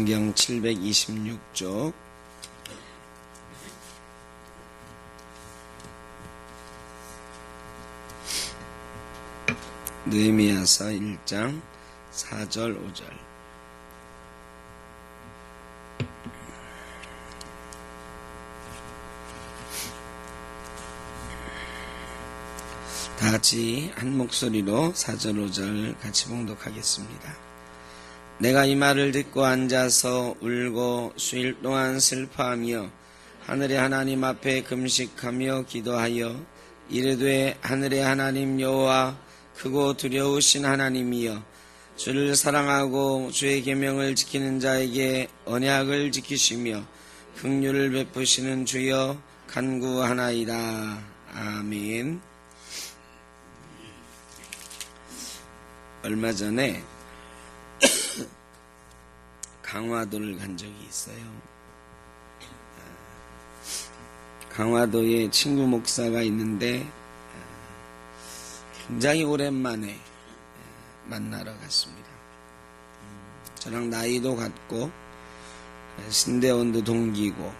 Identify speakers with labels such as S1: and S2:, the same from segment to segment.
S1: 성경 726쪽 느헤미야서 1장 4절 5절. 다 같이 한 목소리로 4절 5절 같이 봉독하겠습니다. 내가 이 말을 듣고 앉아서 울고 수일 동안 슬퍼하며 하늘의 하나님 앞에 금식하며 기도하여 이르되 하늘의 하나님 여호와 크고 두려우신 하나님이여 주를 사랑하고 주의 계명을 지키는 자에게 언약을 지키시며 긍휼을 베푸시는 주여 간구하나이다. 아멘. 얼마 전에 강화도를 간 적이 있어요. 강화도에 친구 목사가 있는데 굉장히 오랜만에 만나러 갔습니다. 저랑 나이도 같고 신대원도 동기고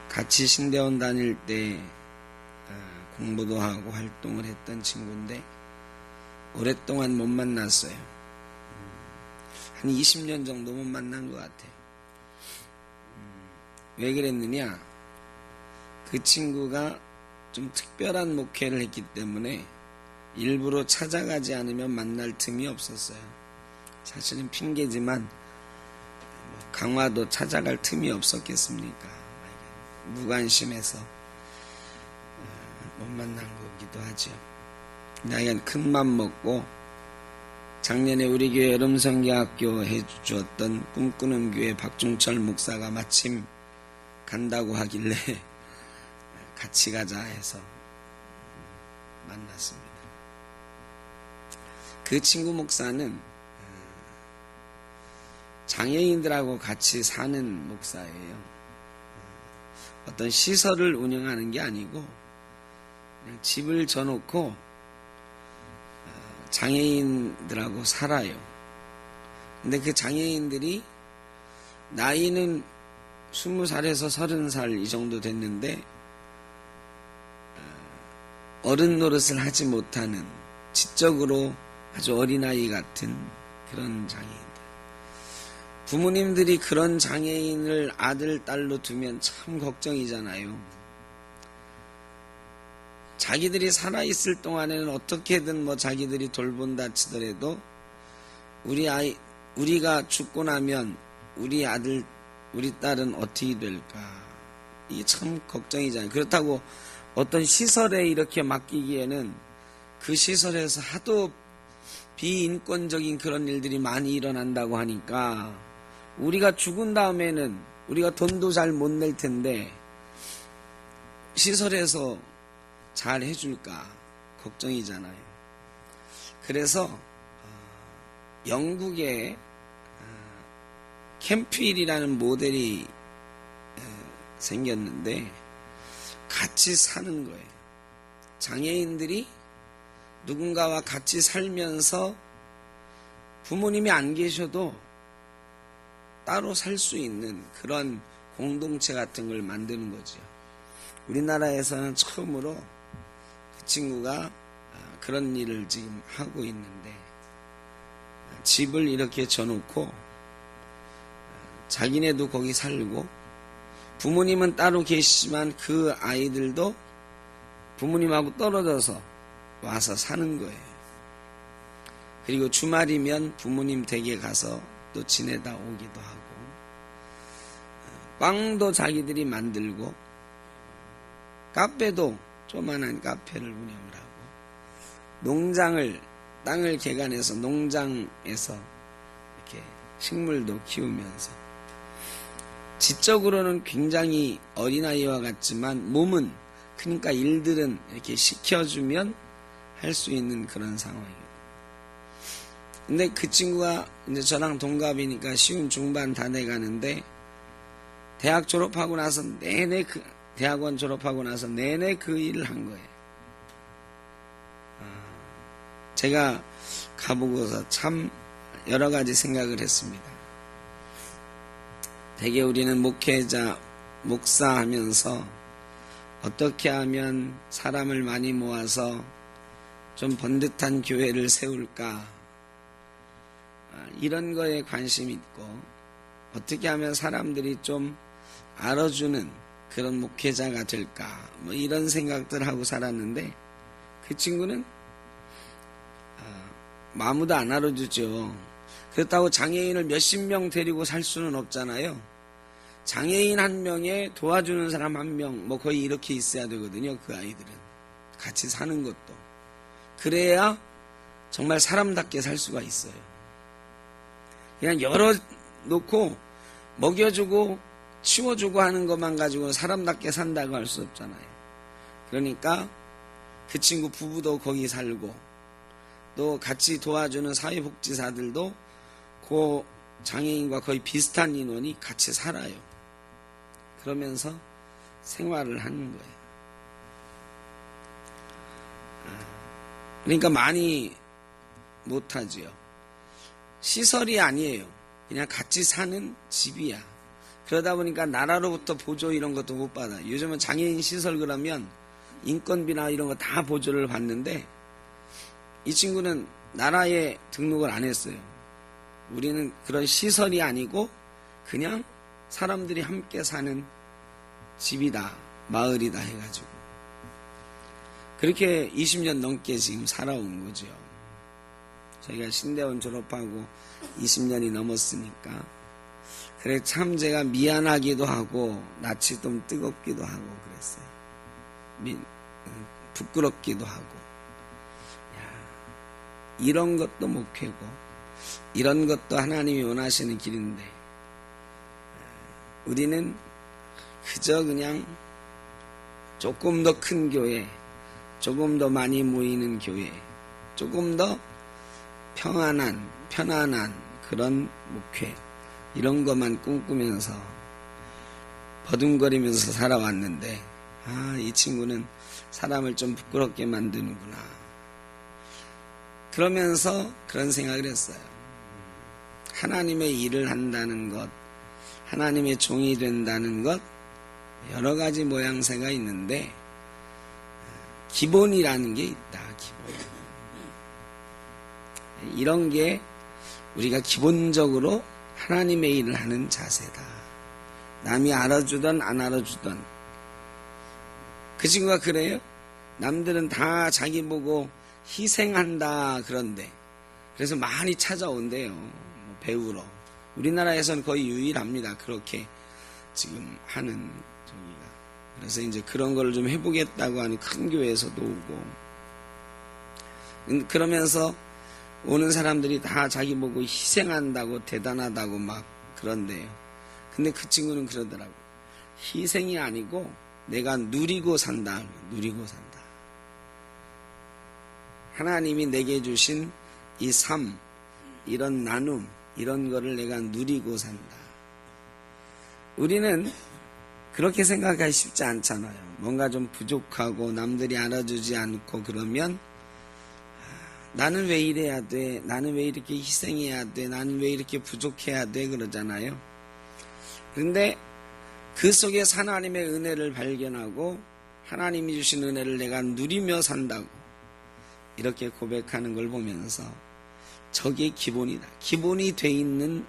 S1: 같이 신대원 다닐 때 공부도 하고 활동을 했던 친구인데 오랫동안 못 만났어요. 한 20년 정도 못 만난 것 같아요. 왜 그랬느냐? 그 친구가 좀 특별한 목회를 했기 때문에 일부러 찾아가지 않으면 만날 틈이 없었어요. 사실은 핑계지만 강화도 찾아갈 틈이 없었겠습니까? 무관심해서 못 만난 거기도 하죠. 나이가 큰맘 먹고 작년에 우리 교회 여름성경학교 해주었던 꿈꾸는 교회 박중철 목사가 마침 간다고 하길래 같이 가자 해서 만났습니다. 그 친구 목사는 장애인들하고 같이 사는 목사예요. 어떤 시설을 운영하는 게 아니고 그냥 집을 져놓고 장애인들하고 살아요. 근데 그 장애인들이 나이는 20살에서 30살 이 정도 됐는데 어른 노릇을 하지 못하는 지적으로 아주 어린아이 같은 그런 장애인들. 부모님들이 그런 장애인을 아들, 딸로 두면 참 걱정이잖아요. 자기들이 살아있을 동안에는 어떻게든 자기들이 돌본다 치더라도 우리가 죽고 나면 우리 아들, 우리 딸은 어떻게 될까? 이게 참 걱정이잖아요. 그렇다고 어떤 시설에 이렇게 맡기기에는 그 시설에서 하도 비인권적인 그런 일들이 많이 일어난다고 하니까 우리가 죽은 다음에는 우리가 돈도 잘 못 낼 텐데 시설에서 잘 해줄까 걱정이잖아요. 그래서 영국에 캠프힐이라는 모델이 생겼는데 같이 사는 거예요. 장애인들이 누군가와 같이 살면서 부모님이 안 계셔도 따로 살 수 있는 그런 공동체 같은 걸 만드는 거죠. 우리나라에서는 처음으로 그 친구가 그런 일을 지금 하고 있는데 집을 이렇게 져놓고 자기네도 거기 살고 부모님은 따로 계시지만 그 아이들도 부모님하고 떨어져서 와서 사는 거예요. 그리고 주말이면 부모님 댁에 가서 또 지내다 오기도 하고 빵도 자기들이 만들고 카페도 조그만한 카페를 운영을 하고 땅을 개간해서 농장에서 이렇게 식물도 키우면서 지적으로는 굉장히 어린아이와 같지만 몸은 그러니까 일들은 이렇게 시켜주면 할 수 있는 그런 상황이에요. 근데 그 친구가 이제 저랑 동갑이니까 쉬운 중반 다 돼가는데 대학원 졸업하고 나서 내내 그 일을 한 거예요. 제가 가보고서 참 여러 가지 생각을 했습니다. 대개 우리는 목회자, 목사하면서 어떻게 하면 사람을 많이 모아서 좀 번듯한 교회를 세울까, 이런 거에 관심이 있고, 어떻게 하면 사람들이 좀 알아주는 그런 목회자가 될까, 이런 생각들 하고 살았는데, 그 친구는 아무도 안 알아주죠. 그렇다고 장애인을 몇십 명 데리고 살 수는 없잖아요. 장애인 한 명에 도와주는 사람 한 명, 거의 이렇게 있어야 되거든요. 그 아이들은 같이 사는 것도. 그래야 정말 사람답게 살 수가 있어요. 그냥 열어놓고 먹여주고 치워주고 하는 것만 가지고 사람답게 산다고 할 수 없잖아요. 그러니까 그 친구 부부도 거기 살고, 또 같이 도와주는 사회복지사들도 그 장애인과 거의 비슷한 인원이 같이 살아요. 그러면서 생활을 하는 거예요. 그러니까 많이 못하지요. 시설이 아니에요. 그냥 같이 사는 집이야. 그러다 보니까 나라로부터 보조 이런 것도 못 받아요. 요즘은 장애인 시설 그러면 인건비나 이런 거 다 보조를 받는데, 이 친구는 나라에 등록을 안 했어요. 우리는 그런 시설이 아니고 그냥 사람들이 함께 사는 집이다, 마을이다 해가지고 그렇게 20년 넘게 지금 살아온 거죠. 저희가 신대원 졸업하고 20년이 넘었으니까. 그래 참 제가 미안하기도 하고 낯이 좀 뜨겁기도 하고 그랬어요. 부끄럽기도 하고. 이런 것도 목회고 이런 것도 하나님이 원하시는 길인데, 우리는 그저 그냥 조금 더 큰 교회, 조금 더 많이 모이는 교회, 조금 더 편안한 그런 목회, 이런 것만 꿈꾸면서 버둥거리면서 살아왔는데, 이 친구는 사람을 좀 부끄럽게 만드는구나. 그러면서 그런 생각을 했어요. 하나님의 일을 한다는 것, 하나님의 종이 된다는 것, 여러 가지 모양새가 있는데 기본이라는 게 있다. 기본. 이런 게 우리가 기본적으로 하나님의 일을 하는 자세다. 남이 알아주던 안 알아주던. 그 친구가 그래요. 남들은 다 자기 보고 희생한다 그런데, 그래서 많이 찾아온대요. 배우러. 우리나라에서는 거의 유일합니다. 그렇게 지금 하는 저기가. 그래서 이제 그런 걸 좀 해보겠다고 하는 큰 교회에서도 오고, 그러면서 오는 사람들이 다 자기 보고 희생한다고 대단하다고 막 그런데요. 근데 그 친구는 그러더라고. 희생이 아니고 내가 누리고 산다. 누리고 산다. 하나님이 내게 주신 이 삶, 이런 나눔, 이런 거를 내가 누리고 산다. 우리는 그렇게 생각하기 쉽지 않잖아요. 뭔가 좀 부족하고 남들이 알아주지 않고 그러면 나는 왜 이래야 돼? 나는 왜 이렇게 희생해야 돼? 나는 왜 이렇게 부족해야 돼? 그러잖아요. 그런데 그 속에서 하나님의 은혜를 발견하고 하나님이 주신 은혜를 내가 누리며 산다고 이렇게 고백하는 걸 보면서 저게 기본이다. 기본이 돼 있는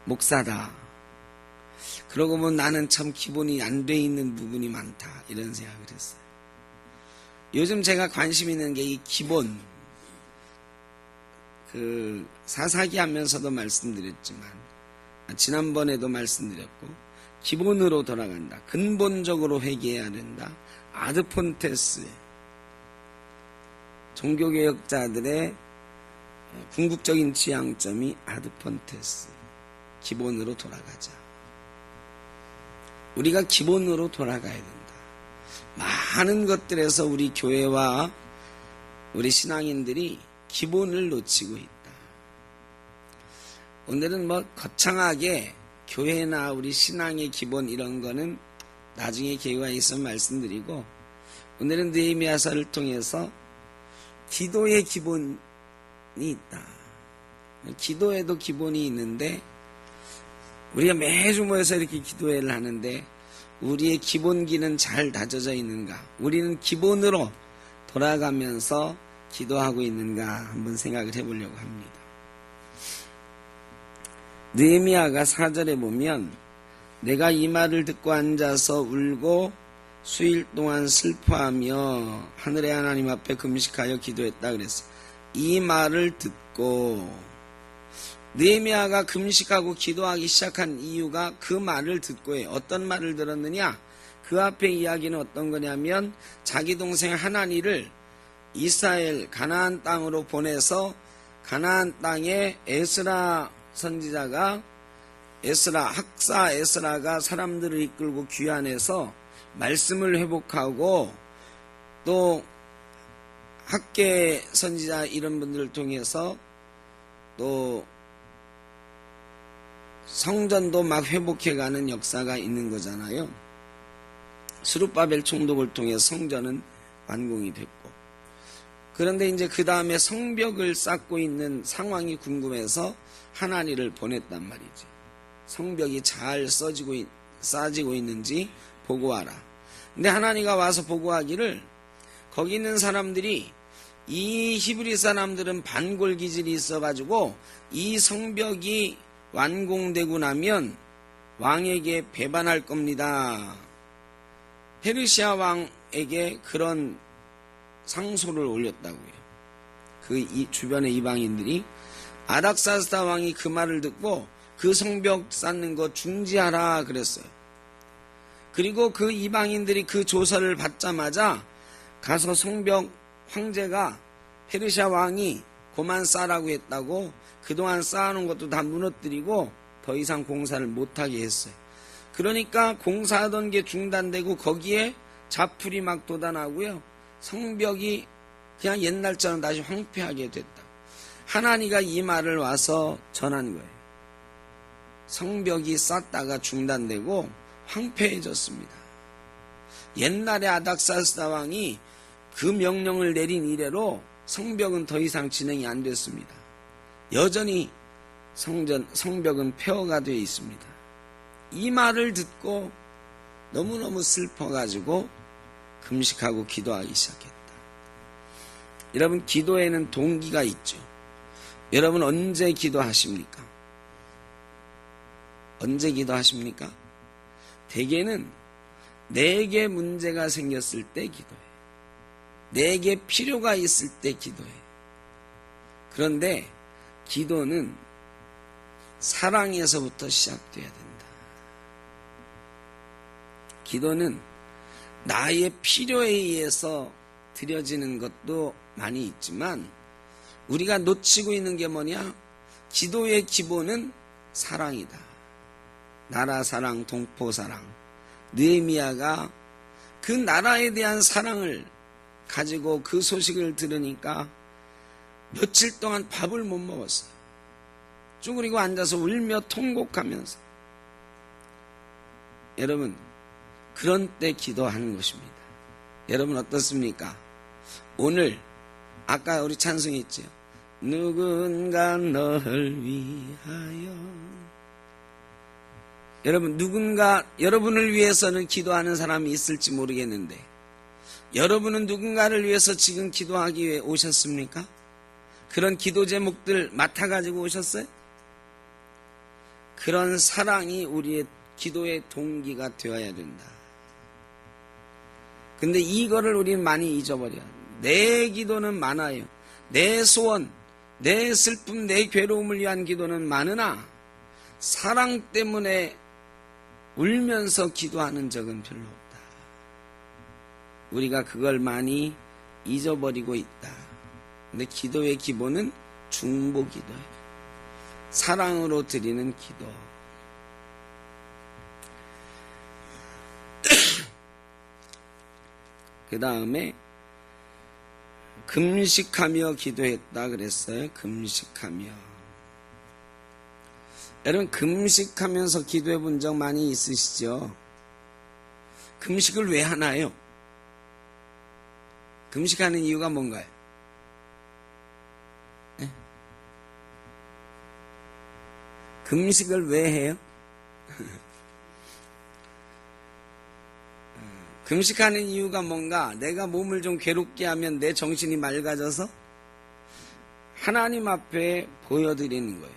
S1: 목사다. 그러고 보면 나는 참 기본이 안 돼 있는 부분이 많다. 이런 생각을 했어요. 요즘 제가 관심 있는 게 이 기본, 사사기 하면서도 말씀드렸지만, 지난번에도 말씀드렸고, 기본으로 돌아간다. 근본적으로 회개해야 된다. 아드폰테스. 종교개혁자들의 궁극적인 지향점이 아드폰테스. 기본으로 돌아가자. 우리가 기본으로 돌아가야 된다. 많은 것들에서 우리 교회와 우리 신앙인들이 기본을 놓치고 있다. 오늘은 거창하게 교회나 우리 신앙의 기본 이런 거는 나중에 기회가 있으면 말씀드리고, 오늘은 느헤미야서를 통해서 기도의 기본이 있다. 기도에도 기본이 있는데 우리가 매주 모여서 이렇게 기도회를 하는데 우리의 기본기는 잘 다져져 있는가? 우리는 기본으로 돌아가면서 기도하고 있는가? 한번 생각을 해보려고 합니다. 느헤미야가 4절에 보면 내가 이 말을 듣고 앉아서 울고 수일 동안 슬퍼하며 하늘의 하나님 앞에 금식하여 기도했다 그랬어요. 이 말을 듣고 느헤미야가 금식하고 기도하기 시작한 이유가 그 말을 듣고예요. 어떤 말을 들었느냐? 그 앞에 이야기는 어떤 거냐면 자기 동생 하나니를 이스라엘 가나안 땅으로 보내서 가나안 땅에 에스라 선지자가 학사 에스라가 사람들을 이끌고 귀환해서 말씀을 회복하고 또 학계 선지자 이런 분들을 통해서 또 성전도 막 회복해가는 역사가 있는 거잖아요. 스룹바벨 총독을 통해 성전은 완공이 됐고, 그런데 이제 그 다음에 성벽을 쌓고 있는 상황이 궁금해서 하나니를 보냈단 말이지. 성벽이 잘 쌓아지고 있는지 보고 와라. 근데 하나니가 와서 보고하기를 거기 있는 사람들이 이 히브리 사람들은 반골 기질이 있어가지고 이 성벽이 완공되고 나면 왕에게 배반할 겁니다. 페르시아 왕에게 그런 상소를 올렸다고요. 그 주변의 이방인들이 아닥사스다 왕이 그 말을 듣고 그 성벽 쌓는 거 중지하라 그랬어요. 그리고 그 이방인들이 그 조서를 받자마자 가서 성벽 황제가 페르시아 왕이 그만 쌓으라고 했다고 그동안 쌓아놓은 것도 다 무너뜨리고 더 이상 공사를 못하게 했어요. 그러니까 공사하던 게 중단되고 거기에 자풀이 막 돋아나고요. 성벽이 그냥 옛날처럼 다시 황폐하게 됐다. 하나니가 이 말을 와서 전한 거예요. 성벽이 쌓다가 중단되고 황폐해졌습니다. 옛날에 아닥사스다 왕이 그 명령을 내린 이래로 성벽은 더 이상 진행이 안 됐습니다. 여전히 성벽은 폐허가 되어 있습니다. 이 말을 듣고 너무너무 슬퍼가지고 금식하고 기도하기 시작했다. 여러분, 기도에는 동기가 있죠. 여러분 언제 기도하십니까? 언제 기도하십니까? 대개는 내게 문제가 생겼을 때 기도해. 내게 필요가 있을 때 기도해. 그런데 기도는 사랑에서부터 시작돼야 된다. 기도는 나의 필요에 의해서 드려지는 것도 많이 있지만 우리가 놓치고 있는 게 뭐냐? 기도의 기본은 사랑이다. 나라 사랑, 동포 사랑. 느헤미야가 그 나라에 대한 사랑을 가지고 그 소식을 들으니까 며칠 동안 밥을 못 먹었어요. 쭈그리고 앉아서 울며 통곡하면서. 여러분, 그런 때 기도하는 것입니다. 여러분 어떻습니까? 오늘 아까 우리 찬송했죠. 누군가 너를 위하여. 여러분, 누군가 여러분을 위해서는 기도하는 사람이 있을지 모르겠는데 여러분은 누군가를 위해서 지금 기도하기 위해 오셨습니까? 그런 기도 제목들 맡아가지고 오셨어요? 그런 사랑이 우리의 기도의 동기가 되어야 된다. 근데 이거를 우리는 많이 잊어버려요. 내 기도는 많아요. 내 소원, 내 슬픔, 내 괴로움을 위한 기도는 많으나 사랑 때문에 울면서 기도하는 적은 별로 없다. 우리가 그걸 많이 잊어버리고 있다. 근데 기도의 기본은 중보 기도예요. 사랑으로 드리는 기도. 그 다음에 금식하며 기도했다 그랬어요. 금식하며. 여러분, 금식하면서 기도해 본 적 많이 있으시죠? 금식을 왜 하나요? 금식하는 이유가 뭔가요? 네? 금식을 왜 해요? 금식하는 이유가 뭔가? 내가 몸을 좀 괴롭게 하면 내 정신이 맑아져서 하나님 앞에 보여드리는 거예요.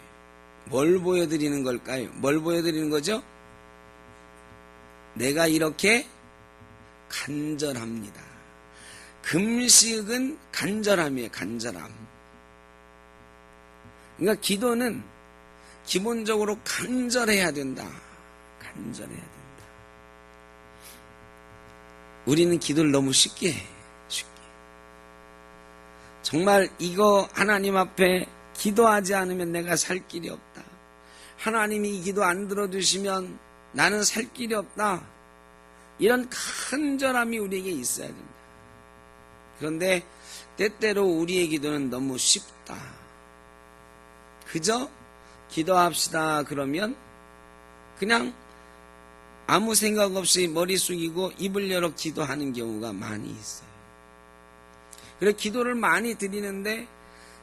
S1: 뭘 보여드리는 걸까요? 뭘 보여드리는 거죠? 내가 이렇게 간절합니다. 금식은 간절함이에요. 간절함. 그러니까 기도는 기본적으로 간절해야 된다. 간절해야 된다. 우리는 기도를 너무 쉽게 해. 쉽게. 정말 이거 하나님 앞에 기도하지 않으면 내가 살 길이 없다. 하나님이 이 기도 안 들어주시면 나는 살 길이 없다. 이런 간절함이 우리에게 있어야 된다. 그런데 때때로 우리의 기도는 너무 쉽다. 그저 기도합시다 그러면 그냥 아무 생각 없이 머리 숙이고 입을 열어 기도하는 경우가 많이 있어요. 그래서 기도를 많이 드리는데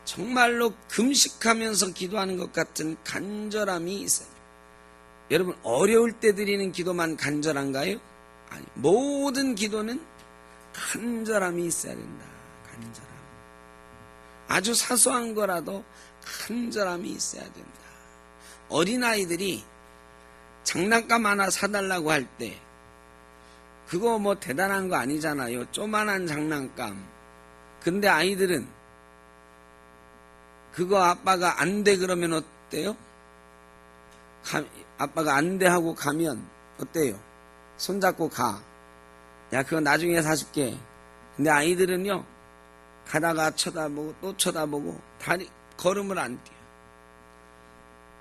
S1: 정말로 금식하면서 기도하는 것 같은 간절함이 있어요. 여러분, 어려울 때 드리는 기도만 간절한가요? 아니, 모든 기도는 간절함이 있어야 된다. 간절함. 아주 사소한 거라도 간절함이 있어야 된다. 어린아이들이 장난감 하나 사달라고 할 때 그거 뭐 대단한 거 아니잖아요. 조만한 장난감. 근데 아이들은 그거 아빠가 안 돼 그러면 어때요? 아빠가 안 돼 하고 가면 어때요? 손잡고 가. 야, 그거 나중에 사줄게. 근데 아이들은요, 가다가 쳐다보고 또 쳐다보고 걸음을 안 뛰어.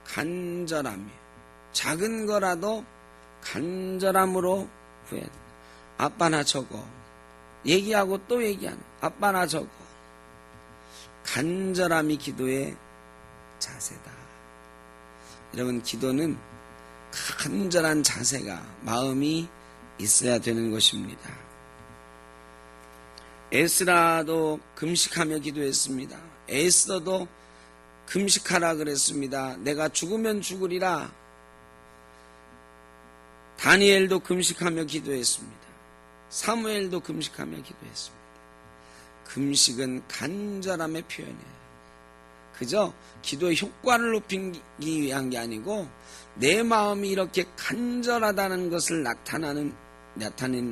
S1: 간절함이에요. 작은 거라도 간절함으로 구해야 돼. 아빠나 저거. 얘기하고 또 얘기하네. 아빠나 저거. 간절함이 기도의 자세다. 여러분, 기도는 간절한 자세가, 마음이 있어야 되는 것입니다. 에스라도 금식하며 기도했습니다. 에스더도 금식하라 그랬습니다. 내가 죽으면 죽으리라. 다니엘도 금식하며 기도했습니다. 사무엘도 금식하며 기도했습니다. 금식은 간절함의 표현이에요. 그저 기도의 효과를 높이기 위한 게 아니고 내 마음이 이렇게 간절하다는 것을 나타내는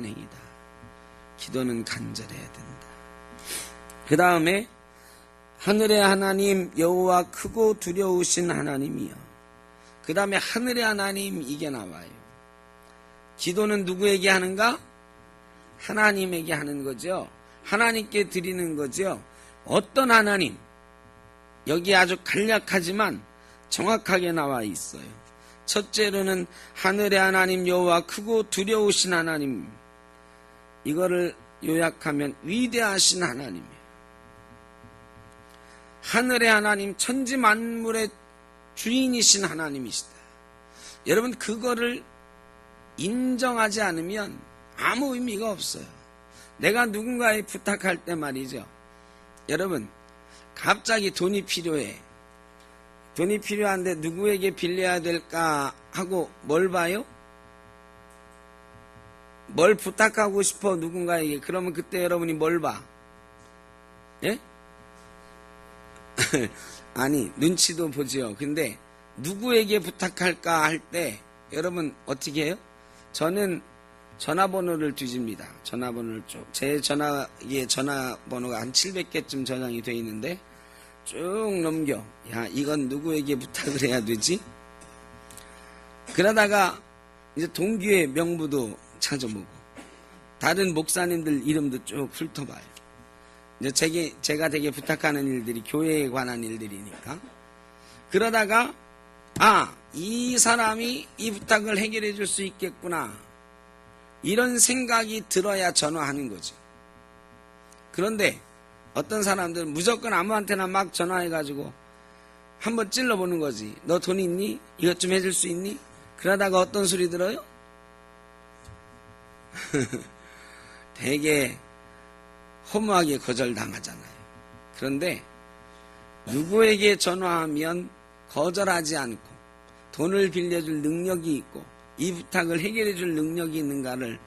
S1: 행위다. 기도는 간절해야 된다. 그 다음에 하늘의 하나님 여호와 크고 두려우신 하나님이여. 그 다음에 하늘의 하나님 이게 나와요. 기도는 누구에게 하는가? 하나님에게 하는 거죠. 하나님께 드리는 거죠. 어떤 하나님? 여기 아주 간략하지만 정확하게 나와 있어요. 첫째로는 하늘의 하나님 여호와 크고 두려우신 하나님. 이거를 요약하면 위대하신 하나님이에요. 하늘의 하나님, 천지 만물의 주인이신 하나님이시다. 여러분, 그거를 인정하지 않으면 아무 의미가 없어요. 내가 누군가에 부탁할 때 말이죠. 여러분, 갑자기 돈이 필요해. 돈이 필요한데 누구에게 빌려야 될까 하고 뭘 봐요? 뭘 부탁하고 싶어 누군가에게. 그러면 그때 여러분이 뭘 봐? 예? 아니, 눈치도 보죠. 근데 누구에게 부탁할까 할 때 여러분 어떻게 해요? 저는 전화번호를 뒤집니다. 전화번호를 쭉. 제 전화기에 전화번호가 한 700개쯤 저장이 돼 있는데 쭉 넘겨. 야, 이건 누구에게 부탁을 해야 되지? 그러다가 이제 동기의 명부도 찾아보고 다른 목사님들 이름도 쭉 훑어봐요. 이제 제가 되게 부탁하는 일들이 교회에 관한 일들이니까. 그러다가 이 사람이 이 부탁을 해결해 줄 수 있겠구나. 이런 생각이 들어야 전화하는 거죠. 그런데 어떤 사람들은 무조건 아무한테나 막 전화해가지고 한번 찔러보는 거지. 너 돈 있니? 이것 좀 해줄 수 있니? 그러다가 어떤 소리 들어요? 되게 허무하게 거절당하잖아요. 그런데 누구에게 전화하면 거절하지 않고 돈을 빌려줄 능력이 있고 이 부탁을 해결해 줄 능력이 있는가를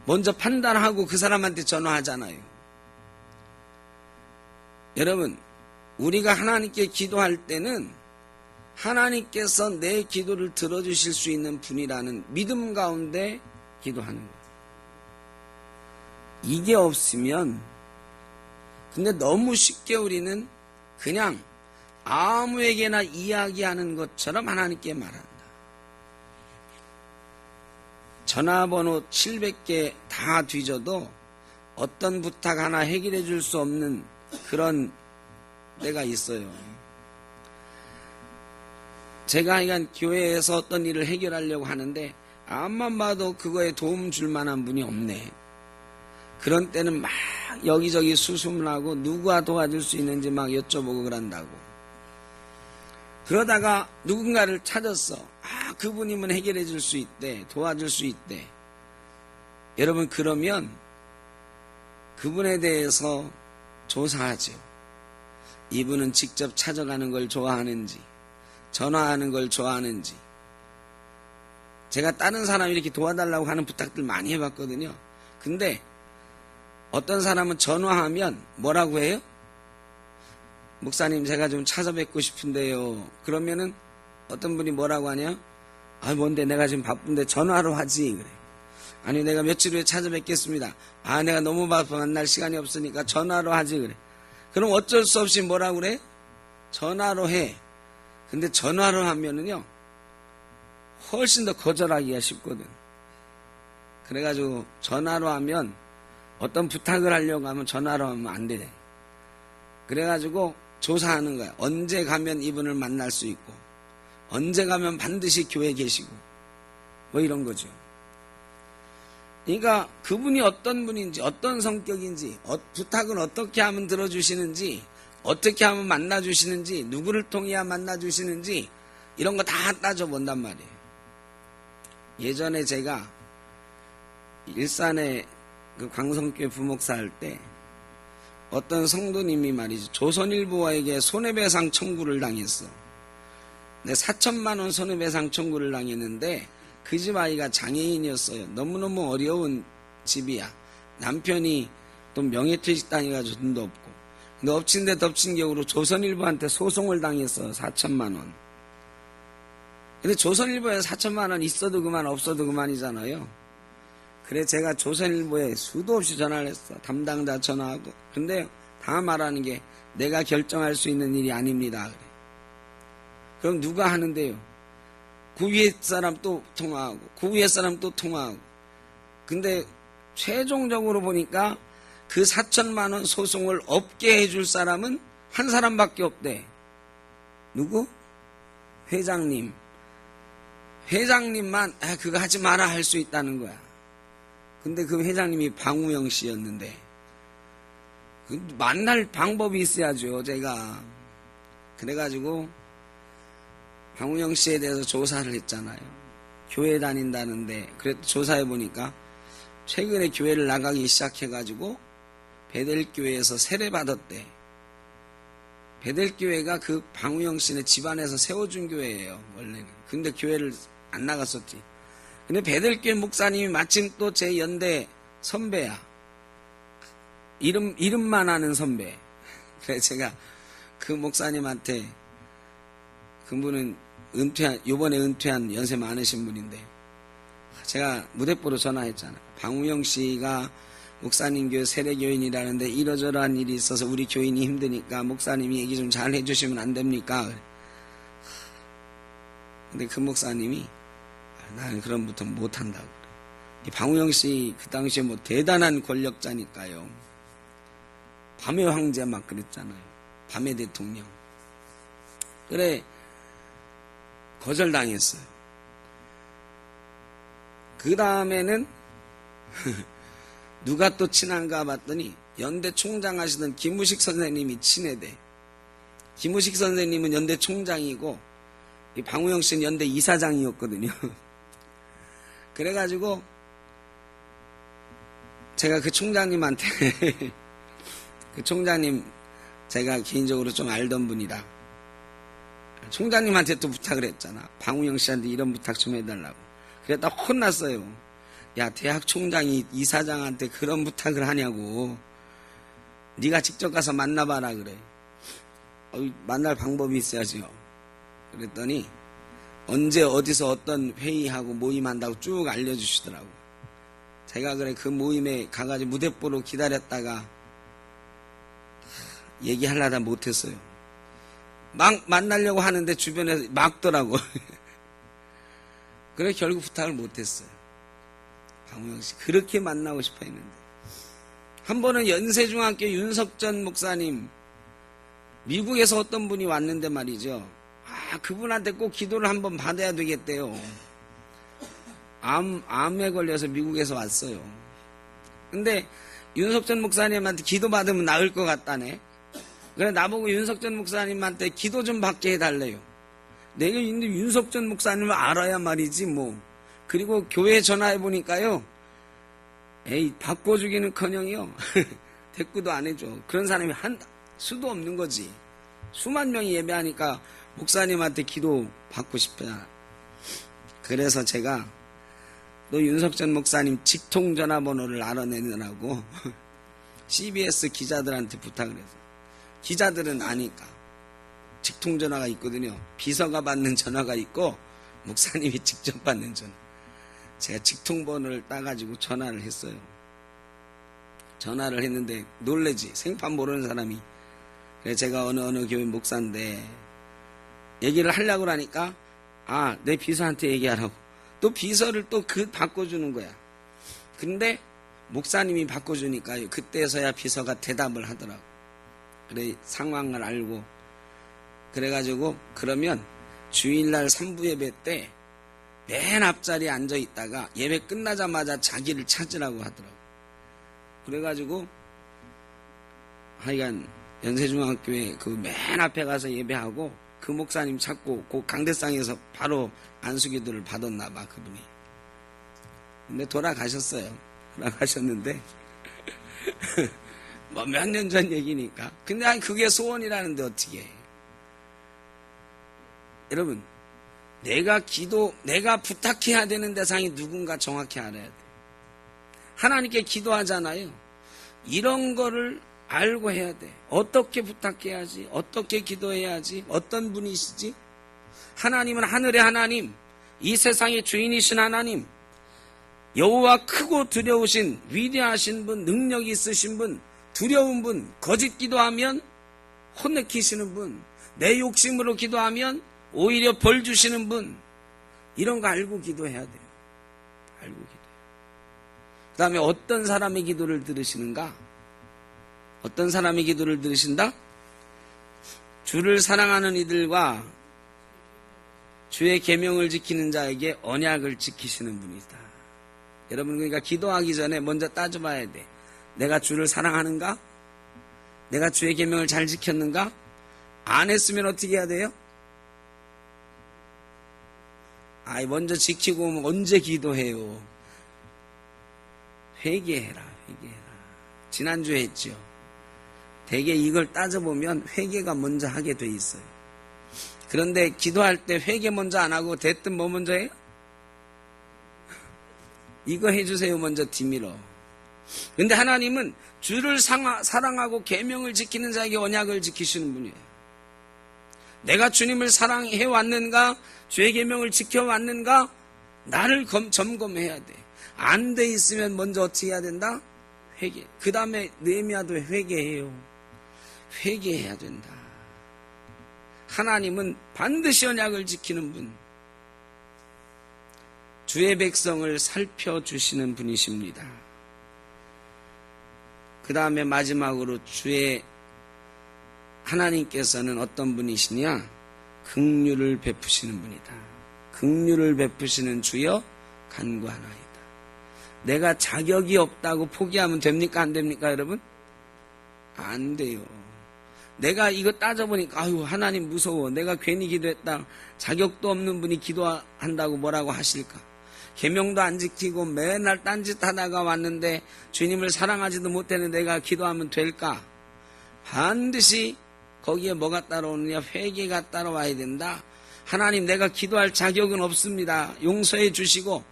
S1: 먼저 판단하고 그 사람한테 전화하잖아요. 여러분, 우리가 하나님께 기도할 때는 하나님께서 내 기도를 들어주실 수 있는 분이라는 믿음 가운데 기도하는 거예요. 이게 없으면, 근데 너무 쉽게 우리는 그냥 아무에게나 이야기하는 것처럼 하나님께 말한다. 전화번호 700개 다 뒤져도 어떤 부탁 하나 해결해 줄 수 없는 그런 때가 있어요. 제가 하여간 교회에서 어떤 일을 해결하려고 하는데 암만 봐도 그거에 도움 줄 만한 분이 없네. 그런 때는 막 여기저기 수습을 하고 누가 도와줄 수 있는지 막 여쭤보고 그런다고. 그러다가 누군가를 찾았어. 그분이면 해결해 줄 수 있대. 도와줄 수 있대. 여러분, 그러면 그분에 대해서 조사하죠. 이분은 직접 찾아가는 걸 좋아하는지, 전화하는 걸 좋아하는지. 제가 다른 사람 이렇게 도와달라고 하는 부탁들 많이 해봤거든요. 근데 어떤 사람은 전화하면 뭐라고 해요? 목사님, 제가 좀 찾아뵙고 싶은데요. 그러면은 어떤 분이 뭐라고 하냐? 뭔데, 내가 지금 바쁜데 전화로 하지. 그래. 아니, 내가 며칠 후에 찾아뵙겠습니다. 내가 너무 바빠 만날 시간이 없으니까 전화로 하지. 그래. 그럼 어쩔 수 없이 뭐라고 그래? 전화로 해. 근데 전화로 하면은요, 훨씬 더 거절하기가 쉽거든. 그래가지고 전화로 하면, 어떤 부탁을 하려고 하면 전화로 하면 안 돼. 그래가지고 조사하는 거야. 언제 가면 이분을 만날 수 있고, 언제 가면 반드시 교회에 계시고, 뭐 이런 거죠. 그러니까 그분이 어떤 분인지, 어떤 성격인지, 부탁을 어떻게 하면 들어주시는지, 어떻게 하면 만나주시는지, 누구를 통해야 만나주시는지, 이런 거 다 따져본단 말이에요. 예전에 제가 일산에 그 광성교회 부목사 할 때 어떤 성도님이 말이죠. 조선일보에게 손해배상 청구를 당했어. 4천만 원 손해배상 청구를 당했는데 그 집 아이가 장애인이었어요. 너무너무 어려운 집이야. 남편이 또 명예퇴직 당해가지고 돈도 없고. 근데 엎친 데 덮친 격으로 조선일보한테 소송을 당했어. 4천만 원. 근데 조선일보에 4천만 원 있어도 그만 없어도 그만이잖아요. 그래 제가 조선일보에 수도 없이 전화를 했어. 담당자 전화하고. 근데 다 말하는 게 내가 결정할 수 있는 일이 아닙니다. 그래. 그럼 누가 하는데요? 그 위에 사람 또 통화하고 그 위에 사람 또 통화하고. 근데 최종적으로 보니까 그 4천만 원 소송을 없게 해줄 사람은 한 사람밖에 없대. 누구? 회장님. 회장님만 그거 하지 마라 할 수 있다는 거야. 근데 그 회장님이 방우영 씨였는데 만날 방법이 있어야죠. 제가 그래가지고 방우영 씨에 대해서 조사를 했잖아요. 교회 다닌다는데 그래도 조사해보니까 최근에 교회를 나가기 시작해가지고 베델교회에서 세례받았대. 베델교회가 그 방우영 씨네 집안에서 세워준 교회예요. 원래는. 근데 교회를 안 나갔었지. 근데 베델교회 목사님이 마침 또 제 연대 선배야. 이름만 아는 선배. 그래 제가 그 목사님한테, 그분은 요번에 은퇴한 연세 많으신 분인데, 제가 무대뽀로 전화했잖아. 방우영 씨가 목사님 교회 세례교인이라는데 이러저러한 일이 있어서 우리 교인이 힘드니까 목사님이 얘기 좀 잘 해주시면 안 됩니까? 근데 그 목사님이 나는 그런 부터 못한다고 그래. 이 방우영 씨 그 당시에 뭐 대단한 권력자니까요. 밤의 황제 막 그랬잖아요. 밤의 대통령. 그래 거절당했어요. 그 다음에는 누가 또 친한가 봤더니 연대 총장 하시던 김우식 선생님이 친해대. 김우식 선생님은 연대 총장이고 이 방우영 씨는 연대 이사장이었거든요. 그래가지고 제가 그 총장님한테 그 총장님 제가 개인적으로 좀 알던 분이라 총장님한테 또 부탁을 했잖아. 방우영 씨한테 이런 부탁 좀 해달라고. 그랬다 혼났어요. 야, 대학 총장이 이사장한테 그런 부탁을 하냐고. 네가 직접 가서 만나봐라 그래. 만날 방법이 있어야죠. 그랬더니 언제 어디서 어떤 회의하고 모임한다고 쭉 알려주시더라고. 제가 그래 그 모임에 가가지고 무대뽀로 기다렸다가 얘기하려다 못했어요. 막 만나려고 하는데 주변에서 막더라고. 그래 결국 부탁을 못했어요. 방우영 씨 그렇게 만나고 싶어 했는데. 한 번은 연세중학교 윤석전 목사님, 미국에서 어떤 분이 왔는데 말이죠. 그분한테 꼭 기도를 한번 받아야 되겠대요. 암에 걸려서 미국에서 왔어요. 근데 윤석전 목사님한테 기도 받으면 나을 것 같다네. 그래 나보고 윤석전 목사님한테 기도 좀 받게 해달래요. 내가 있는 윤석전 목사님을 알아야 말이지 뭐. 그리고 교회에 전화해보니까요. 에이 바꿔주기는커녕이요. 대꾸도 안 해줘. 그런 사람이 수도 없는 거지. 수만 명이 예배하니까 목사님한테 기도 받고 싶다. 그래서 제가 또 윤석전 목사님 직통 전화번호를 알아내느라고 CBS 기자들한테 부탁을 해서, 기자들은 아니까 직통 전화가 있거든요. 비서가 받는 전화가 있고 목사님이 직접 받는 전화. 제가 직통번호를 따가지고 전화를 했어요. 전화를 했는데 놀래지. 생판 모르는 사람이. 그래서 제가 어느 교회 목사인데 얘기를 하려고 하니까 내 비서한테 얘기하라고. 또 비서를 또 바꿔주는 거야. 근데 목사님이 바꿔주니까요. 그때서야 비서가 대답을 하더라고. 그래 상황을 알고. 그래가지고 그러면 주일날 3부 예배 때 맨 앞자리에 앉아 있다가 예배 끝나자마자 자기를 찾으라고 하더라고. 그래가지고 하여간 연세중학교에 그 맨 앞에 가서 예배하고 그 목사님 찾고 그 강대상에서 바로 안수기도를 받았나 봐 그분이. 근데 돌아가셨어요. 돌아가셨는데 뭐 몇 년 전 얘기니까. 근데 그게 소원이라는데 어떻게 해. 여러분 내가 부탁해야 되는 대상이 누군가 정확히 알아야 돼. 하나님께 기도하잖아요. 이런 거를 알고 해야 돼. 어떻게 부탁해야지, 어떻게 기도해야지, 어떤 분이시지. 하나님은 하늘의 하나님, 이 세상의 주인이신 하나님, 여호와 크고 두려우신 위대하신 분, 능력 있으신 분, 두려운 분, 거짓 기도하면 혼내키시는 분, 내 욕심으로 기도하면 오히려 벌 주시는 분, 이런 거 알고 기도해야 돼요. 알고 기도해요. 그 다음에 어떤 사람의 기도를 들으시는가? 어떤 사람의 기도를 들으신다? 주를 사랑하는 이들과 주의 계명을 지키는 자에게 언약을 지키시는 분이다. 여러분 그러니까 기도하기 전에 먼저 따져봐야 돼. 내가 주를 사랑하는가? 내가 주의 계명을 잘 지켰는가? 안 했으면 어떻게 해야 돼요? 먼저 지키고 오면 언제 기도해요? 회개해라. 지난주에 했죠. 대개 이걸 따져보면 회개가 먼저 하게 돼 있어요. 그런데 기도할 때 회개 먼저 안 하고 대뜸 뭐 먼저 해요? 이거 해주세요 먼저 뒤밀어. 근데 하나님은 주를 사랑하고 계명을 지키는 자에게 언약을 지키시는 분이에요. 내가 주님을 사랑해 왔는가? 주의 계명을 지켜왔는가? 나를 점검해야 돼. 안 돼 있으면 먼저 어떻게 해야 된다? 회개. 그 다음에 느헤미야도 회개해요. 회개해야 된다. 하나님은 반드시 언약을 지키는 분, 주의 백성을 살펴주시는 분이십니다. 그 다음에 마지막으로 하나님께서는 어떤 분이시냐? 긍휼을 베푸시는 분이다. 긍휼을 베푸시는 주여 간구하나이다. 내가 자격이 없다고 포기하면 됩니까? 안 됩니까 여러분? 안 돼요. 내가 이거 따져보니까 하나님 무서워. 내가 괜히 기도했다. 자격도 없는 분이 기도한다고 뭐라고 하실까? 계명도 안 지키고 맨날 딴짓하다가 왔는데 주님을 사랑하지도 못하는 내가 기도하면 될까? 반드시 거기에 뭐가 따라오느냐? 회개가 따라와야 된다. 하나님, 내가 기도할 자격은 없습니다. 용서해 주시고,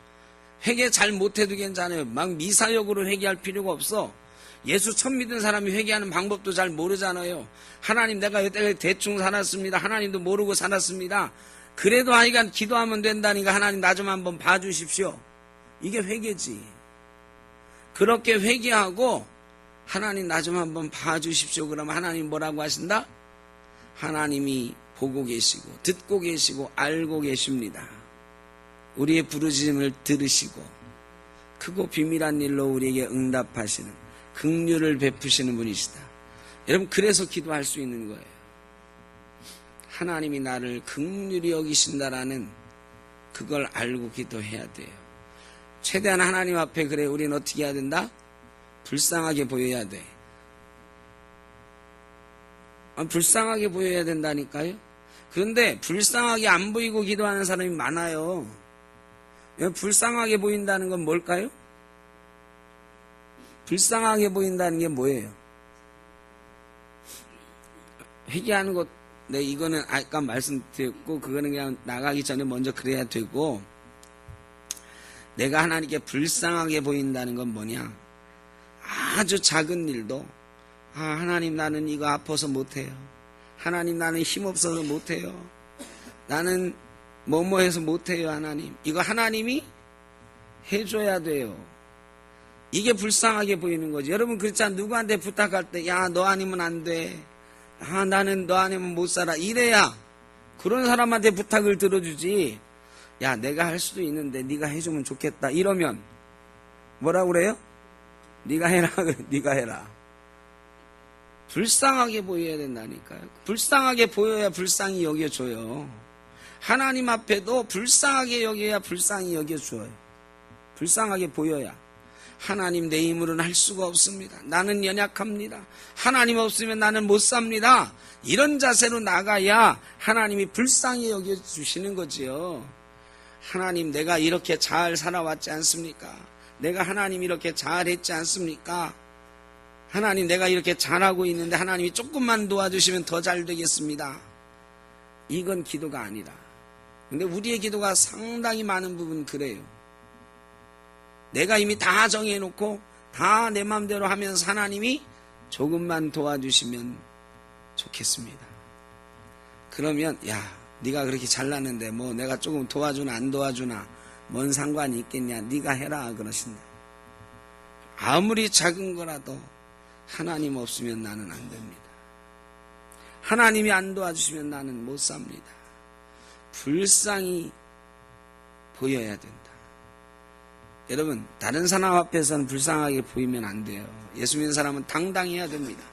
S1: 회개 잘 못해도 괜찮아요. 막 미사역으로 회개할 필요가 없어. 예수 처음 믿은 사람이 회개하는 방법도 잘 모르잖아요. 하나님, 내가 여태까지 대충 살았습니다. 하나님도 모르고 살았습니다. 그래도 하여간 기도하면 된다니까 하나님 나 좀 한번 봐주십시오. 이게 회개지. 그렇게 회개하고 하나님 나 좀 한번 봐주십시오. 그러면 하나님 뭐라고 하신다? 하나님이 보고 계시고 듣고 계시고 알고 계십니다. 우리의 부르짖음을 들으시고 크고 비밀한 일로 우리에게 응답하시는 긍휼을 베푸시는 분이시다. 여러분, 그래서 기도할 수 있는 거예요. 하나님이 나를 긍휼히 여기신다라는 그걸 알고 기도해야 돼요. 최대한 하나님 앞에 그래 우리는 어떻게 해야 된다? 불쌍하게 보여야 돼. 불쌍하게 보여야 된다니까요. 그런데 불쌍하게 안 보이고 기도하는 사람이 많아요. 불쌍하게 보인다는 건 뭘까요? 불쌍하게 보인다는 게 뭐예요? 회개하는 것, 네, 이거는 아까 말씀드렸고, 그거는 그냥 나가기 전에 먼저 그래야 되고, 내가 하나님께 불쌍하게 보인다는 건 뭐냐? 아주 작은 일도, 하나님 나는 이거 아파서 못해요. 하나님 나는 힘없어서 못해요. 나는 뭐뭐해서 못해요. 하나님, 이거 하나님이 해줘야 돼요. 이게 불쌍하게 보이는 거지. 여러분 그렇잖아. 누구한테 부탁할 때 야 너 아니면 안 돼. 나는 너 아니면 못 살아. 이래야 그런 사람한테 부탁을 들어주지. 야 내가 할 수도 있는데 네가 해주면 좋겠다. 이러면 뭐라고 그래요? 네가 해라. 그래. 네가 해라. 불쌍하게 보여야 된다니까요. 불쌍하게 보여야 불쌍히 여겨줘요. 하나님 앞에도 불쌍하게 여겨야 불쌍히 여겨줘요. 불쌍하게 보여야. 하나님 내 힘으로는 할 수가 없습니다. 나는 연약합니다. 하나님 없으면 나는 못 삽니다. 이런 자세로 나가야 하나님이 불쌍히 여겨주시는 거지요. 하나님 내가 이렇게 잘 살아왔지 않습니까? 내가 하나님 이렇게 잘했지 않습니까? 하나님 내가 이렇게 잘하고 있는데 하나님이 조금만 도와주시면 더 잘 되겠습니다. 이건 기도가 아니라. 근데 우리의 기도가 상당히 많은 부분 그래요. 내가 이미 다 정해놓고 다 내 마음대로 하면서 하나님이 조금만 도와주시면 좋겠습니다. 그러면 야 네가 그렇게 잘났는데 뭐 내가 조금 도와주나 안 도와주나 뭔 상관이 있겠냐. 네가 해라 그러신다. 아무리 작은 거라도 하나님 없으면 나는 안 됩니다. 하나님이 안 도와주시면 나는 못 삽니다. 불쌍히 보여야 된다. 여러분 다른 사람 앞에서는 불쌍하게 보이면 안 돼요. 예수 믿는 사람은 당당해야 됩니다.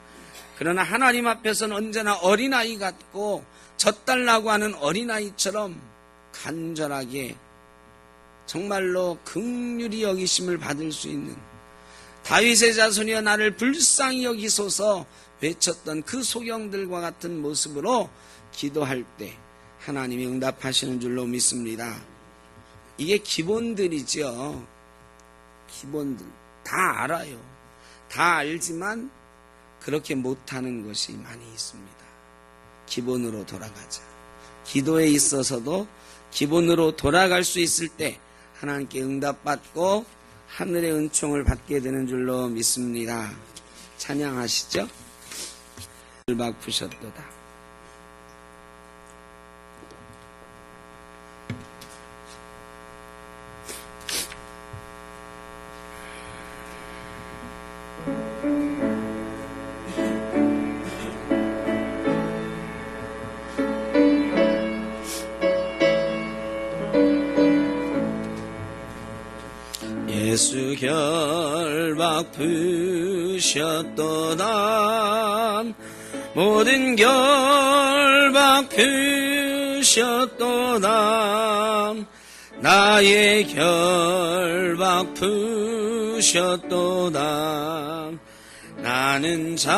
S1: 그러나 하나님 앞에서는 언제나 어린아이 같고 젖달라고 하는 어린아이처럼 간절하게 정말로 긍휼히 여기심을 받을 수 있는 다윗의 자손이여 나를 불쌍히 여기소서 외쳤던 그 소경들과 같은 모습으로 기도할 때 하나님이 응답하시는 줄로 믿습니다. 이게 기본들이죠. 기본들 다 알아요. 다 알지만 그렇게 못하는 것이 많이 있습니다. 기본으로 돌아가자. 기도에 있어서도 기본으로 돌아갈 수 있을 때 하나님께 응답받고 하늘의 은총을 받게 되는 줄로 믿습니다. 찬양하시죠. 막 부셨도다. 예수 결박 부셨도다. 모든 결박 부셨도다. 나의 결박 부셨도다. 나는 자유해.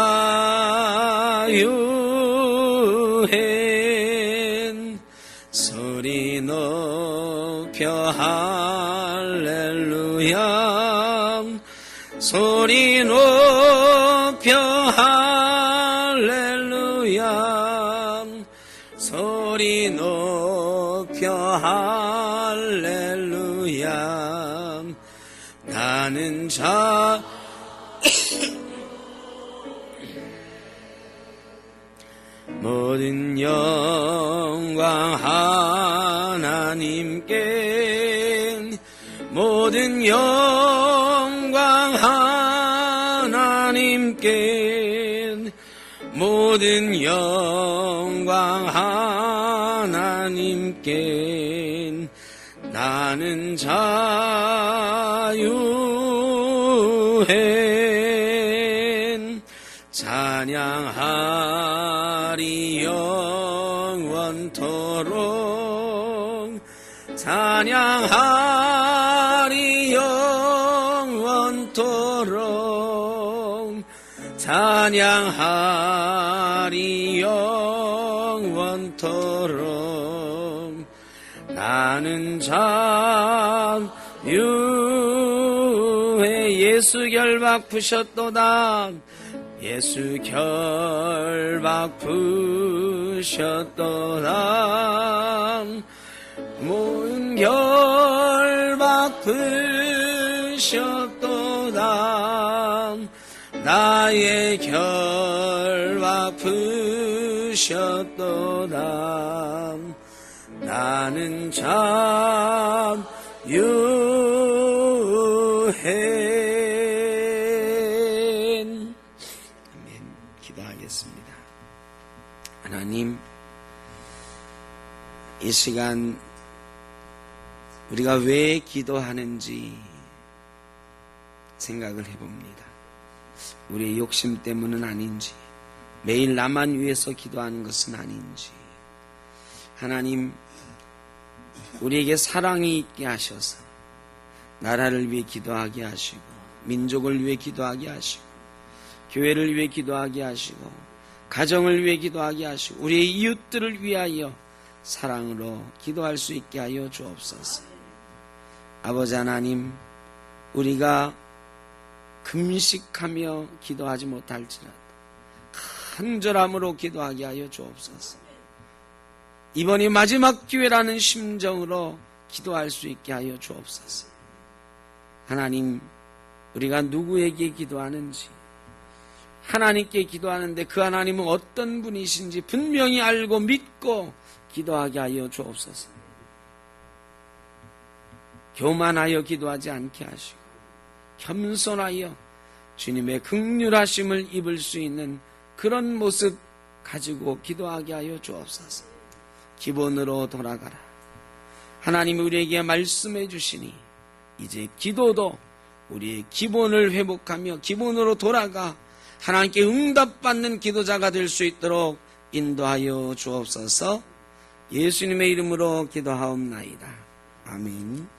S1: 소리 높여 할렐루야. 소리 높여 할렐루야. 할렐루야. 나는 모든 영광 하나님께, 모든 영광 하나님께, 모든 영광 하나님께. 나는 자유해 찬양하리 영원토록, 찬양하리 영원토록, 찬양하리 영원토록. 나는 자유해. 예수 결박푸셨도다. 예수 결박푸셨도다. 모든 결박푸셨도다. 나의 결박푸셨도다. 나는 자유해. 아멘. 기도하겠습니다. 하나님, 이 시간 우리가 왜 기도하는지 생각을 해봅니다. 우리의 욕심 때문은 아닌지, 매일 나만 위해서 기도하는 것은 아닌지. 하나님, 우리에게 사랑이 있게 하셔서 나라를 위해 기도하게 하시고, 민족을 위해 기도하게 하시고, 교회를 위해 기도하게 하시고, 가정을 위해 기도하게 하시고, 우리의 이웃들을 위하여 사랑으로 기도할 수 있게 하여 주옵소서. 아버지 하나님, 우리가 금식하며 기도하지 못할지라도 간절함으로 기도하게 하여 주옵소서. 이번이 마지막 기회라는 심정으로 기도할 수 있게 하여 주옵소서. 하나님, 우리가 누구에게 기도하는지, 하나님께 기도하는데 그 하나님은 어떤 분이신지 분명히 알고 믿고 기도하게 하여 주옵소서. 교만하여 기도하지 않게 하시고 겸손하여 주님의 긍휼하심을 입을 수 있는 그런 모습 가지고 기도하게 하여 주옵소서. 기본으로 돌아가라. 하나님이 우리에게 말씀해 주시니 이제 기도도 우리의 기본을 회복하며 기본으로 돌아가 하나님께 응답받는 기도자가 될 수 있도록 인도하여 주옵소서. 예수님의 이름으로 기도하옵나이다. 아멘.